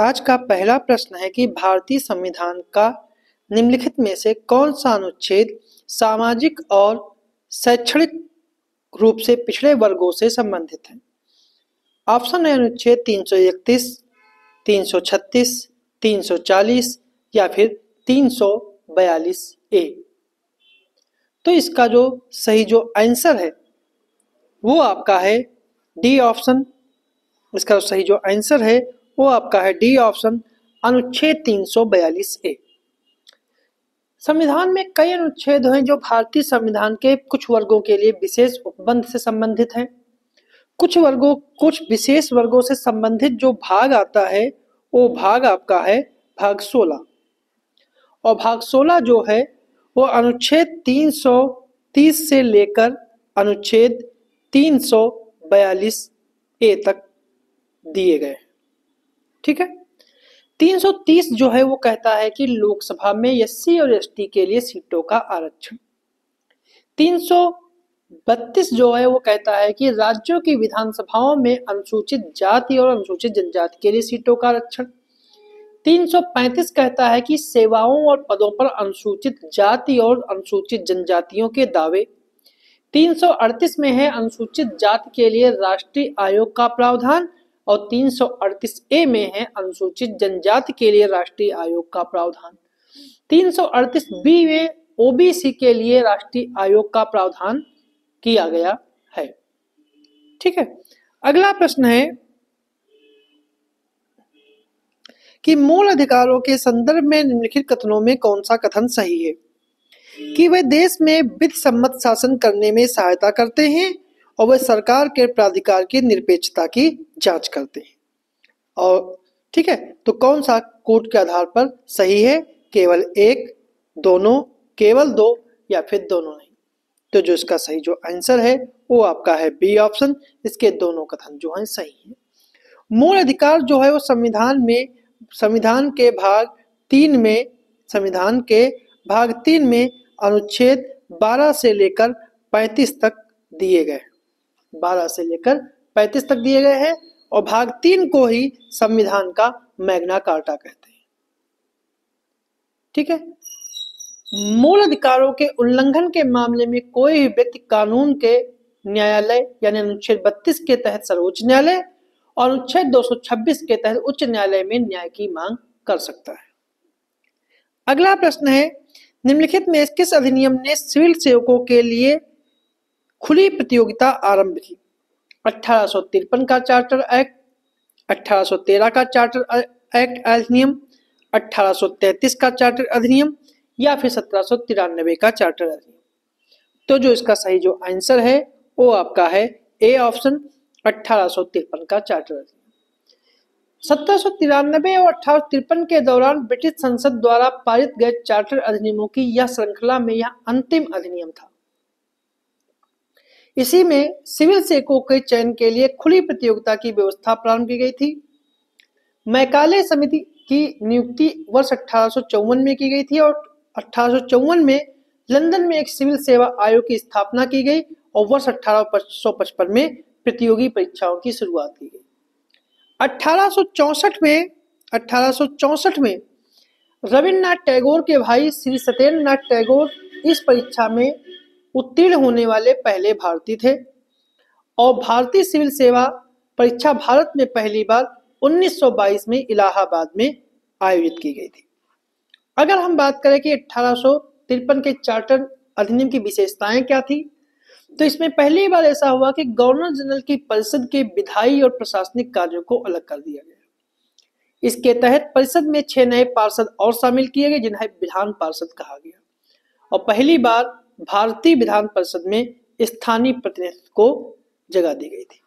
आज का पहला प्रश्न है कि भारतीय संविधान का निम्नलिखित में से कौन सा अनुच्छेद सामाजिक और शैक्षणिक रूप से पिछड़े वर्गों से संबंधित है। ऑप्शन है अनुच्छेद 331, 336, 340 या फिर 342 ए। तो इसका जो सही जो आंसर है वो आपका है डी ऑप्शन। इसका सही जो आंसर है वो आपका है डी ऑप्शन, अनुच्छेद 342 ए। संविधान में कई अनुच्छेद हैं जो भारतीय संविधान के कुछ वर्गों के लिए विशेष उपबंध से संबंधित हैं। कुछ विशेष वर्गों से संबंधित जो भाग आता है वो भाग आपका है भाग 16, और भाग 16 जो है वो अनुच्छेद 330 से लेकर अनुच्छेद 342 ए तक दिए गए। ठीक है, 330 जो है वो कहता है कि लोकसभा में एससी और एसटी के लिए सीटों का आरक्षण। 332 जो है वो कहता है कि राज्यों की विधानसभाओं में अनुसूचित जाति और अनुसूचित जनजाति के लिए सीटों का आरक्षण। 335 कहता है कि सेवाओं और पदों पर अनुसूचित जाति और अनुसूचित जनजातियों के दावे। 338 में है अनुसूचित जाति के लिए राष्ट्रीय आयोग का प्रावधान, और 338 ए में है अनुसूचित जनजाति के लिए राष्ट्रीय आयोग का प्रावधान। 338 बी में ओबीसी के लिए राष्ट्रीय आयोग का प्रावधान किया गया है। ठीक है, अगला प्रश्न है कि मूल अधिकारों के संदर्भ में निम्नलिखित कथनों में कौन सा कथन सही है कि वे देश में विधि सम्मत शासन करने में सहायता करते हैं और वे सरकार के प्राधिकार की निरपेक्षता की जांच करते हैं। और ठीक है, तो कौन सा कोड के आधार पर सही है, केवल एक, दोनों, केवल दो या फिर दोनों नहीं। तो जो इसका सही जो आंसर है वो आपका है बी ऑप्शन। इसके दोनों कथन जो हैं सही है। मूल अधिकार जो है वो संविधान के भाग 3 में अनुच्छेद 12 से लेकर 35 तक दिए गए 12 से लेकर 35 तक दिए गए हैं, और भाग 3 को ही संविधान का मैग्ना कार्टा कहते हैं। ठीक है, मूल अधिकारों के उल्लंघन के मामले में कोई भी व्यक्ति कानून के न्यायालय यानी अनुच्छेद 32 के तहत सर्वोच्च न्यायालय और अनुच्छेद 226 के तहत उच्च न्यायालय में न्याय की मांग कर सकता है। अगला प्रश्न है, निम्नलिखित में किस अधिनियम ने सिविल सेवकों के लिए खुली प्रतियोगिता आरंभ की। 1853 का चार्टर एक्ट, 1813 का चार्टर एक्ट अधिनियम, 1833 का चार्टर अधिनियम या फिर 1793 का चार्टर अधिनियम। तो जो इसका सही जो आंसर है वो आपका है ए ऑप्शन, 1853 का चार्टर अधिनियम। 1793 और 1853 के दौरान ब्रिटिश संसद द्वारा पारित गए चार्टर अधिनियमों की यह श्रृंखला में यह अंतिम अधिनियम था। इसी में सिविल सेवकों के चयन के लिए खुली प्रतियोगिता की व्यवस्था प्रारंभ की गई थी। मैकाले समिति की नियुक्ति वर्ष 1854 में की गई थी, और 1854 में लंदन में एक सिविल सेवा आयोग की स्थापना की गई, और वर्ष 1855 में प्रतियोगी परीक्षाओं की शुरुआत की गई। 1864 में रविन्द्रनाथ टैगोर के भाई श्री सत्येंद्रनाथ टैगोर इस परीक्षा में उत्तीर्ण होने वाले पहले भारतीय थे, और भारतीय सिविल सेवा परीक्षा भारत में पहली बार 1922 में इलाहाबाद में आयोजित की गई थी। अगर हम बात करें कि 1853 के चार्टर अधिनियम की विशेषताएं क्या थी, तो इसमें पहली बार ऐसा हुआ कि गवर्नर जनरल की परिषद के विधायी और प्रशासनिक कार्यों को अलग कर दिया गया। इसके तहत परिषद में 6 नए पार्षद और शामिल किए गए जिन्हें विधान पार्षद कहा गया, और पहली बार भारतीय विधान परिषद में स्थानीय प्रतिनिधित्व को जगह दी गई थी।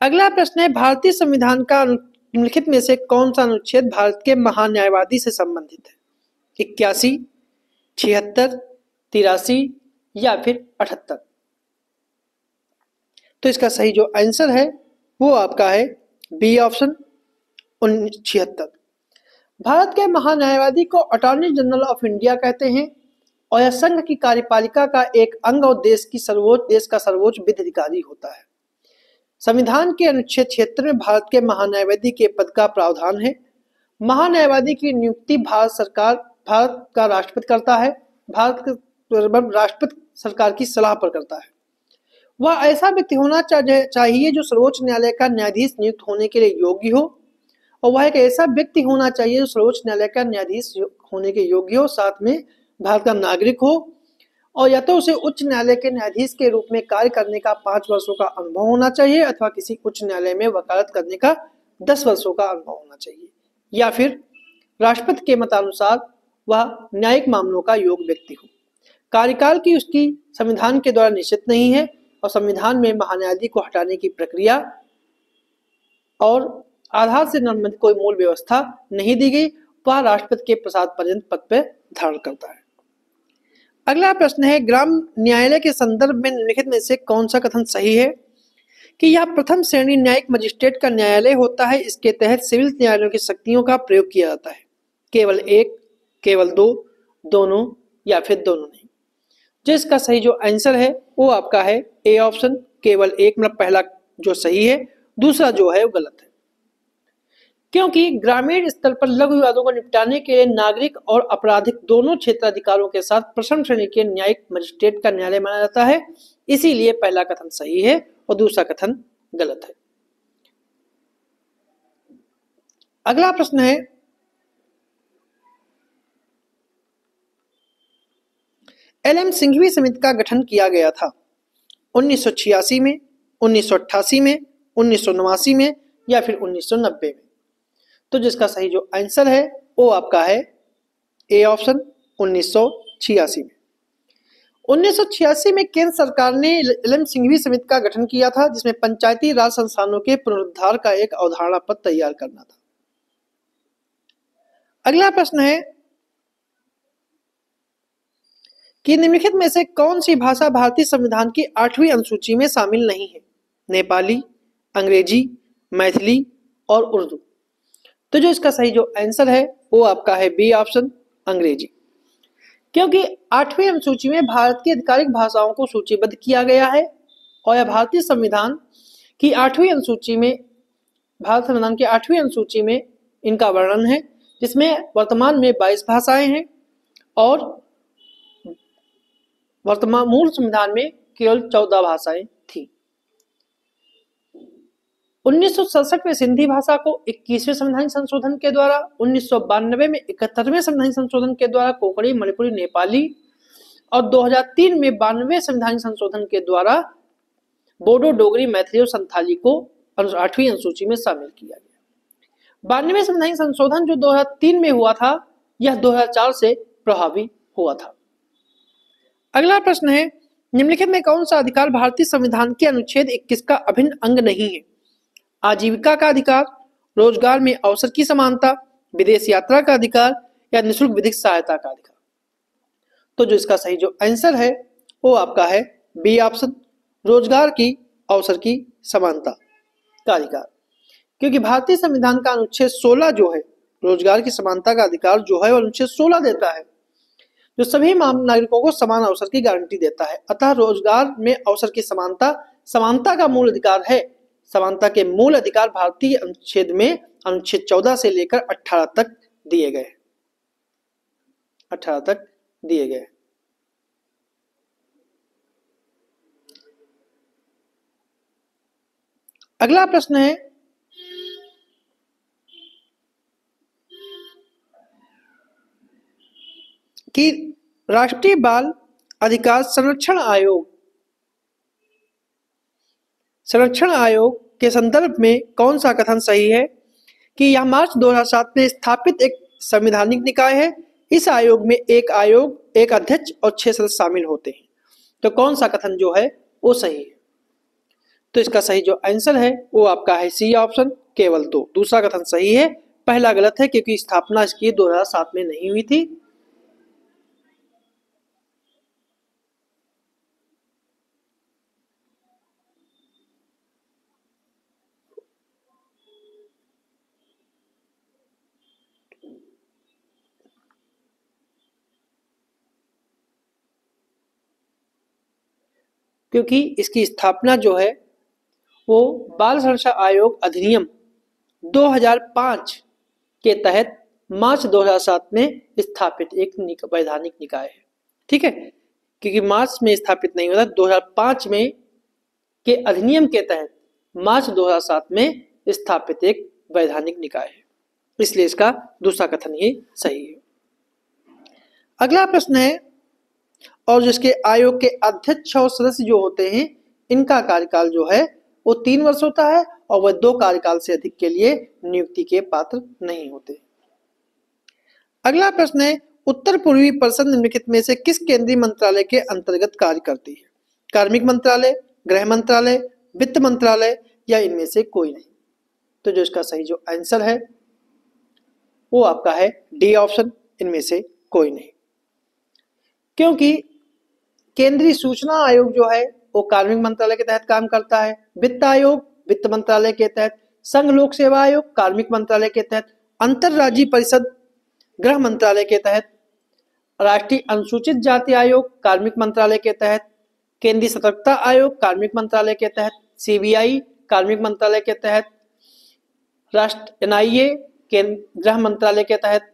अगला प्रश्न है, भारतीय संविधान का निम्नलिखित में से कौन सा अनुच्छेद भारत के महान्यायवादी से संबंधित है। 81, 76, 83 या फिर 78। तो इसका सही जो आंसर है वो आपका है बी ऑप्शन, 76। भारत के महान्यायवादी को अटॉर्नी जनरल ऑफ इंडिया कहते हैं, और यह संघ की कार्यपालिका का एक अंग और देश का सर्वोच्च विधि अधिकारी होता है। संविधान के अनुच्छेद 76 में भारत के महान्यायवादी के पद का प्रावधान है। महान्यायवादी की नियुक्ति भारत का राष्ट्रपति करता है। राष्ट्रपति सरकार की सलाह पर करता है। वह ऐसा व्यक्ति होना चाहिए जो सर्वोच्च न्यायालय का न्यायाधीश नियुक्त होने के लिए योग्य हो, और वह एक ऐसा व्यक्ति होना चाहिए जो सर्वोच्च न्यायालय का न्यायाधीश होने के योग्य हो, साथ में भारत का नागरिक हो, और या तो उसे उच्च न्यायालय के न्यायाधीश के रूप में कार्य करने का 5 वर्षों का अनुभव होना चाहिए, अथवा किसी उच्च न्यायालय में वकालत करने का 10 वर्षों का अनुभव होना चाहिए, या फिर राष्ट्रपति के मतानुसार वह न्यायिक मामलों का योग्य व्यक्ति हो। कार्यकाल की उसकी संविधान के द्वारा निश्चित नहीं है, और संविधान में महान्यायाधीश को हटाने की प्रक्रिया और आधार से संबंधित कोई मूल व्यवस्था नहीं दी गई। वह राष्ट्रपति के प्रसाद पर्यंत पद पर धारण करता है। अगला प्रश्न है, ग्राम न्यायालय के संदर्भ में निम्नलिखित में से कौन सा कथन सही है? कि यह प्रथम श्रेणी न्यायिक मजिस्ट्रेट का न्यायालय होता है। इसके तहत सिविल न्यायालयों की शक्तियों का प्रयोग किया जाता है। केवल एक, केवल दो, दोनों, या फिर दोनों नहीं। जिसका सही जो आंसर है वो आपका है ए ऑप्शन, केवल एक, मतलब पहला जो सही है, दूसरा जो है वो गलत है। क्योंकि ग्रामीण स्तर पर लघु विवादों को निपटाने के लिए नागरिक और आपराधिक दोनों क्षेत्राधिकारों के साथ प्रथम श्रेणी के न्यायिक मजिस्ट्रेट का न्यायालय माना जाता है। इसीलिए पहला कथन सही है और दूसरा कथन गलत है। अगला प्रश्न है, एल.एम. सिंघवी समिति का गठन किया गया था 1986 में, 1988 में, 1989 में, या फिर 1990 में। तो जिसका सही जो आंसर है वो आपका है ए ऑप्शन, 1986 में। 1986 में केंद्र सरकार ने एल.एम. सिंघवी समिति का गठन किया था, जिसमें पंचायती राज संस्थानों के पुनरुद्धार का एक अवधारणा पत्र तैयार करना था। अगला प्रश्न है कि निम्नलिखित में से कौन सी भाषा भारतीय संविधान की 8वीं अनुसूची में शामिल नहीं है? नेपाली, अंग्रेजी, मैथिली और उर्दू। तो जो इसका सही जो आंसर है वो आपका है बी ऑप्शन, अंग्रेजी। क्योंकि 8वीं अनुसूची में भारत की आधिकारिक भाषाओं को सूचीबद्ध किया गया है, और यह भारतीय संविधान की 8वीं अनुसूची में, भारत संविधान की 8वीं अनुसूची में इनका वर्णन है, जिसमें वर्तमान में 22 भाषाएं हैं, और वर्तमान मूल संविधान में केवल 14 भाषाएं थी। 1967 में सिंधी भाषा को 21वें संवैधानिक संशोधन के द्वारा, 1992 में 71वें संवैधानिक संशोधन के द्वारा कोंकणी, मणिपुरी, नेपाली, और 2003 में 92वें संवैधानिक संशोधन के द्वारा बोडो, डोगरी, मैथिली और संथाली को 8वीं अनुसूची में शामिल किया गया। 92वें संवैधानिक संशोधन जो 2003 में हुआ था, यह 2004 से प्रभावी हुआ था। अगला प्रश्न है, निम्नलिखित में कौन सा अधिकार भारतीय संविधान के अनुच्छेद 21 का अभिन्न अंग नहीं है? आजीविका का अधिकार, रोजगार में अवसर की समानता, विदेश यात्रा का अधिकार, या निःशुल्क विधिक सहायता का अधिकार। तो जो इसका सही जो आंसर है वो आपका है बी ऑप्शन, रोजगार की अवसर की समानता का अधिकार। क्योंकि भारतीय संविधान का अनुच्छेद 16 जो है, रोजगार की समानता का अधिकार जो है, वो अनुच्छेद 16 देता है, जो सभी नागरिकों को समान अवसर की गारंटी देता है। अतः रोजगार में अवसर की समानता का मूल अधिकार है। समानता के मूल अधिकार भारतीय अनुच्छेद में अनुच्छेद 14 से लेकर 18 तक दिए गए। अगला प्रश्न है, कि राष्ट्रीय बाल अधिकार संरक्षण आयोग के संदर्भ में कौन सा कथन सही है? कि यह मार्च 2007 में स्थापित एक संवैधानिक निकाय है। इस आयोग में एक अध्यक्ष और 6 सदस्य शामिल होते हैं। तो कौन सा कथन जो है वो सही है? तो इसका सही जो आंसर है वो आपका है सी ऑप्शन, केवल 2। दूसरा कथन सही है, पहला गलत है, क्योंकि स्थापना इसकी 2007 में नहीं हुई थी। क्योंकि इसकी स्थापना जो है वो बाल संरक्षण आयोग अधिनियम 2005 के तहत मार्च 2007 में स्थापित एक वैधानिक निकाय है। ठीक है, क्योंकि मार्च में स्थापित नहीं होता, 2005 में के अधिनियम के तहत मार्च 2007 में स्थापित एक वैधानिक निकाय है, इसलिए इसका दूसरा कथन ही सही है। अगला प्रश्न है, और जिसके आयोग के अध्यक्ष और सदस्य जो होते हैं इनका कार्यकाल जो है वो 3 वर्ष होता है और वह 2 कार्यकाल से अधिक के लिए नियुक्ति के पात्र नहीं होते। अगला प्रश्न है, उत्तर पूर्वी परिषद निम्नलिखित में से किस केंद्रीय मंत्रालय के अंतर्गत कार्य करती है? कार्मिक मंत्रालय, गृह मंत्रालय, वित्त मंत्रालय या इनमें से कोई नहीं? तो जो इसका सही जो आंसर है वो आपका है डी ऑप्शन, इनमें से कोई नहीं। क्योंकि केंद्रीय सूचना आयोग जो है वो कार्मिक मंत्रालय के तहत काम करता है, वित्त आयोग वित्त मंत्रालय के तहत, संघ लोक सेवा आयोग कार्मिक मंत्रालय के तहत, अंतरराज्यीय परिषद गृह मंत्रालय के तहत, राष्ट्रीय अनुसूचित जाति आयोग कार्मिक मंत्रालय के तहत, केंद्रीय सतर्कता आयोग कार्मिक मंत्रालय के तहत, सीबीआई कार्मिक मंत्रालय के तहत, राष्ट्र एनआईए गृह मंत्रालय के तहत,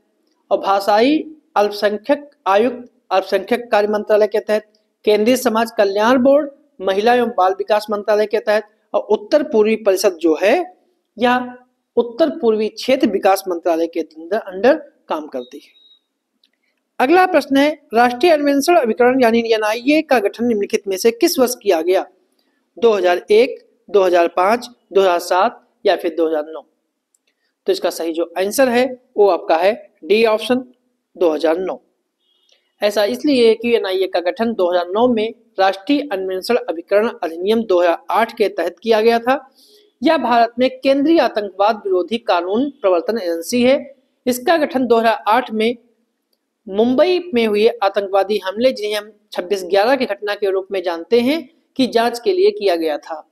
और भाषाई अल्पसंख्यक आयुक्त अल्पसंख्यक कार्य मंत्रालय के तहत, केंद्रीय समाज कल्याण बोर्ड महिला एवं बाल विकास मंत्रालय के तहत, और उत्तर पूर्वी परिषद जो है यह उत्तर पूर्वी क्षेत्र विकास मंत्रालय के अंडर काम करती है। अगला प्रश्न है, राष्ट्रीय अन्वेषण अभिकरण यानी एनआईए का गठन निम्नलिखित में से किस वर्ष किया गया? 2001, 2005, 2007 या फिर 2009? तो इसका सही जो आंसर है वो आपका है डी ऑप्शन, 2009। ऐसा इसलिए कि एनआईए का गठन 2009 में राष्ट्रीय अन्वेषण अभिकरण अधिनियम 2008 के तहत किया गया था। यह भारत में केंद्रीय आतंकवाद विरोधी कानून प्रवर्तन एजेंसी है। इसका गठन 2008 में मुंबई में हुए आतंकवादी हमले, जिन्हें हम 26/11 की घटना के रूप में जानते हैं, की जांच के लिए किया गया था।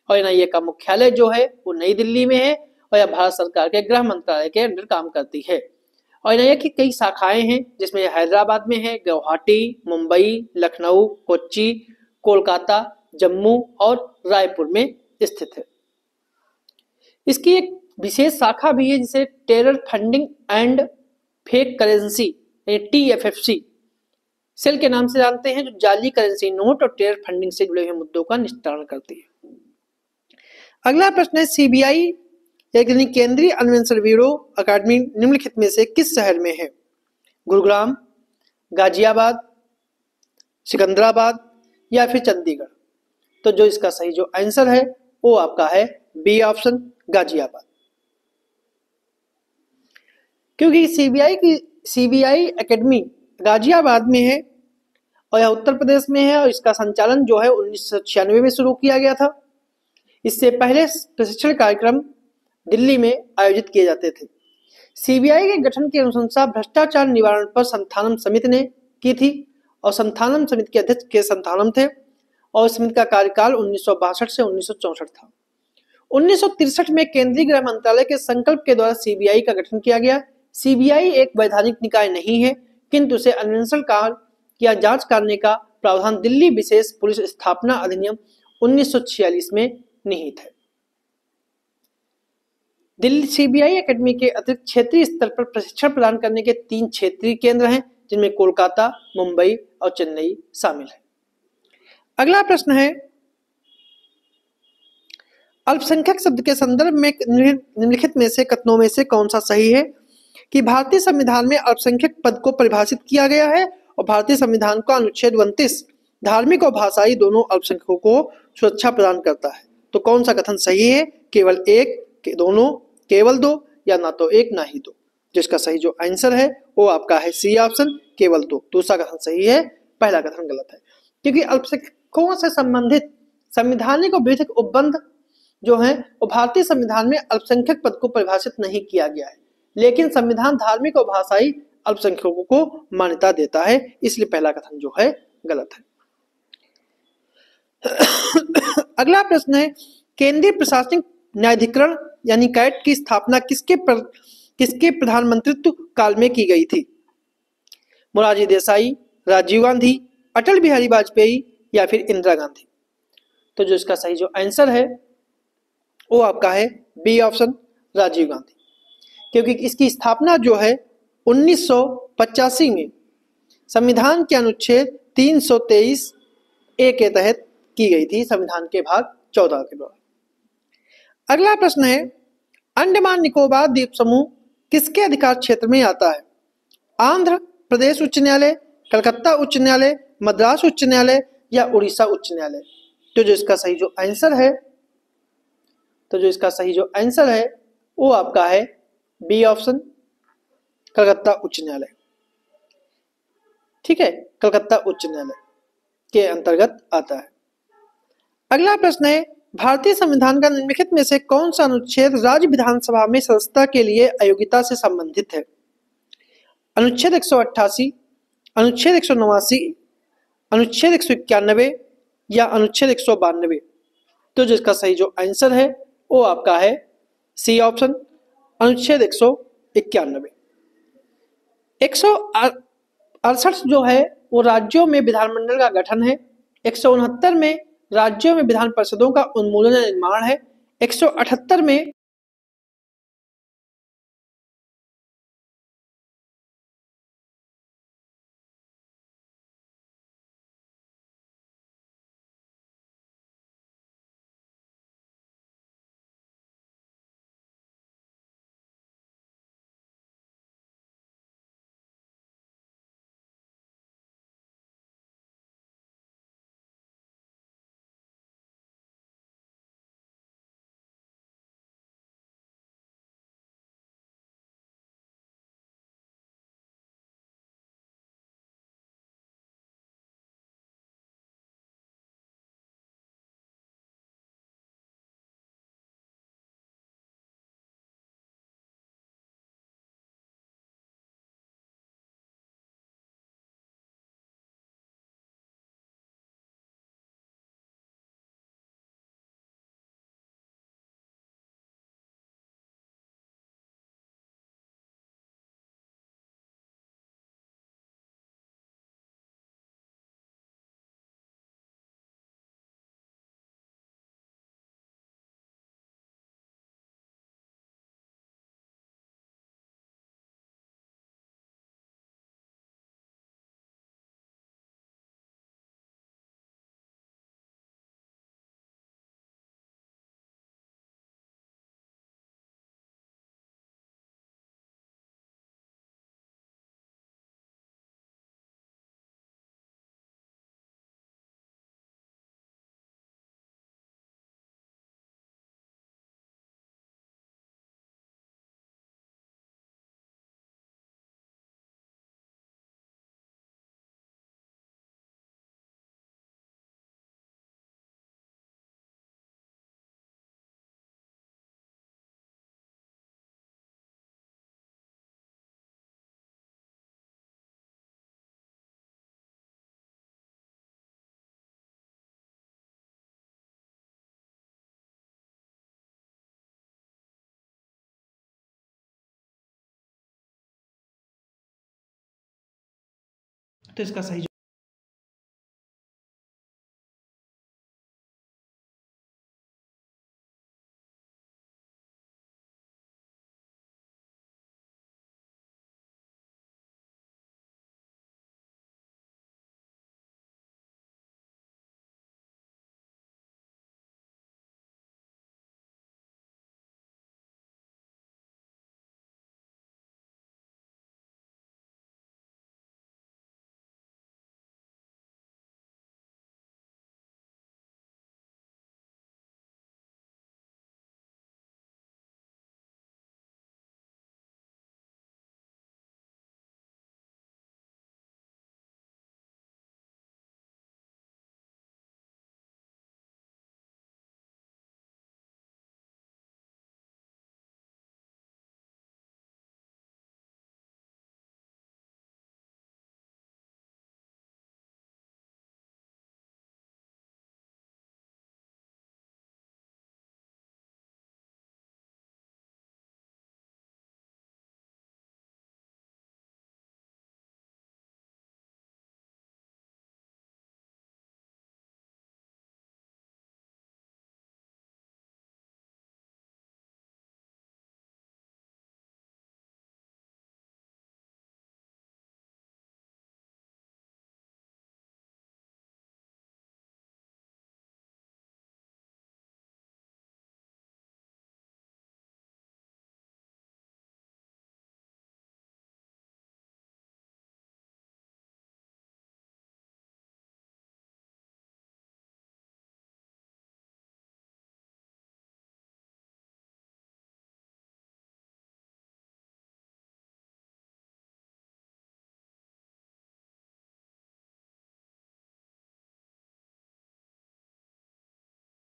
और एनआईए का मुख्यालय जो है वो नई दिल्ली में है और यह भारत सरकार के गृह मंत्रालय के अंडर काम करती है। और एनआईए की कई शाखाएं हैं, जिसमें हैदराबाद में है, गुवाहाटी, मुंबई, लखनऊ, कोच्चि, कोलकाता, जम्मू और रायपुर में स्थित है। इसकी एक विशेष शाखा भी है जिसे terror funding and fake currency TFFC cell के नाम से जानते हैं, जो जाली करेंसी नोट और टेरर फंडिंग से जुड़े हुए मुद्दों का निस्तारण करती है। अगला प्रश्न है, सीबीआई यानी केंद्रीय अन्वेषण ब्यूरो अकादमी निम्नलिखित में से किस शहर में है? गुरुग्राम, गाजियाबाद, सिकंदराबाद या फिर चंडीगढ़? तो जो इसका सही जो आंसर है वो आपका है बी ऑप्शन, गाजियाबाद। क्योंकि सीबीआई एकेडमी गाजियाबाद में है और यह उत्तर प्रदेश में है और इसका संचालन जो है 1996 में शुरू किया गया था। इससे पहले प्रशिक्षण कार्यक्रम दिल्ली में आयोजित किए जाते थे। सीबीआई के गठन की अनुशंसा भ्रष्टाचार निवारण पर संथानम समिति ने की थी और संथानम समिति के अध्यक्ष के संथानम थे और समिति का कार्यकाल 1962 से 1964 था। 1963 में केंद्रीय गृह मंत्रालय के संकल्प के द्वारा सीबीआई का गठन किया गया। सीबीआई एक वैधानिक निकाय नहीं है, किंतु उसे अन्वेषण कार्य या जांच करने का प्रावधान दिल्ली विशेष पुलिस स्थापना अधिनियम 1946 में निहित है। दिल्ली सीबीआई एकेडमी के अतिरिक्त क्षेत्रीय स्तर पर प्रशिक्षण प्रदान करने के 3 क्षेत्रीय केंद्र हैं, जिनमें कोलकाता, मुंबई और चेन्नई शामिल है। अगला प्रश्न है, अल्पसंख्यक शब्द के संदर्भ में निम्नलिखित में से कथनों में से कौन सा सही है? कि भारतीय संविधान में अल्पसंख्यक पद को परिभाषित किया गया है और भारतीय संविधान का अनुच्छेद 29 धार्मिक और भाषाई दोनों अल्पसंख्यकों को सुरक्षा प्रदान करता है। तो कौन सा कथन सही है? केवल एक, दोनों, केवल दो या ना तो एक ना ही दो? जिसका सही जो आंसर है वो आपका है सी ऑप्शन, केवल दो। दूसरा कथन सही है, पहला कथन गलत है। क्योंकि अल्पसंख्यकों से संबंधित संवैधानिक और विधिक उपबंध जो है वो भारतीय संविधान में अल्पसंख्यक पद को परिभाषित नहीं किया गया है, लेकिन संविधान धार्मिक और भाषाई अल्पसंख्यकों को मान्यता देता है, इसलिए पहला कथन जो है गलत है। अगला प्रश्न है, केंद्रीय प्रशासनिक न्यायाधिकरण यानी कैट की स्थापना किसके प्रधानमंत्रित्व काल में की गई थी? मोरारजी देसाई, राजीव गांधी, अटल बिहारी वाजपेयी या फिर इंदिरा गांधी? तो जो इसका सही जो आंसर है वो आपका है बी ऑप्शन, राजीव गांधी। क्योंकि इसकी स्थापना जो है 1985 में संविधान के अनुच्छेद 323 ए के तहत की गई थी, संविधान के भाग 14 के द्वारा। अगला प्रश्न है, अंडमान निकोबार द्वीप समूह किसके अधिकार क्षेत्र में आता है? आंध्र प्रदेश उच्च न्यायालय, कलकत्ता उच्च न्यायालय, मद्रास उच्च न्यायालय या उड़ीसा उच्च न्यायालय? तो जो इसका सही जो आंसर है वो आपका है बी ऑप्शन, कलकत्ता उच्च न्यायालय। ठीक है, कलकत्ता उच्च न्यायालय के अंतर्गत आता है। अगला प्रश्न है, भारतीय संविधान का निम्नलिखित में से कौन सा अनुच्छेद राज्य विधानसभा में सदस्यता के लिए अयोग्यता से संबंधित है? अनुच्छेद 188, अनुच्छेद 189, अनुच्छेद 191 या अनुच्छेद 192? तो जिसका सही जो आंसर है वो आपका है सी ऑप्शन, अनुच्छेद 191। 168 जो है वो राज्यों में विधानमंडल का गठन है। 169 में राज्यों में विधान परिषदों का उन्मूलन या निर्माण है। 178 में तो इसका सही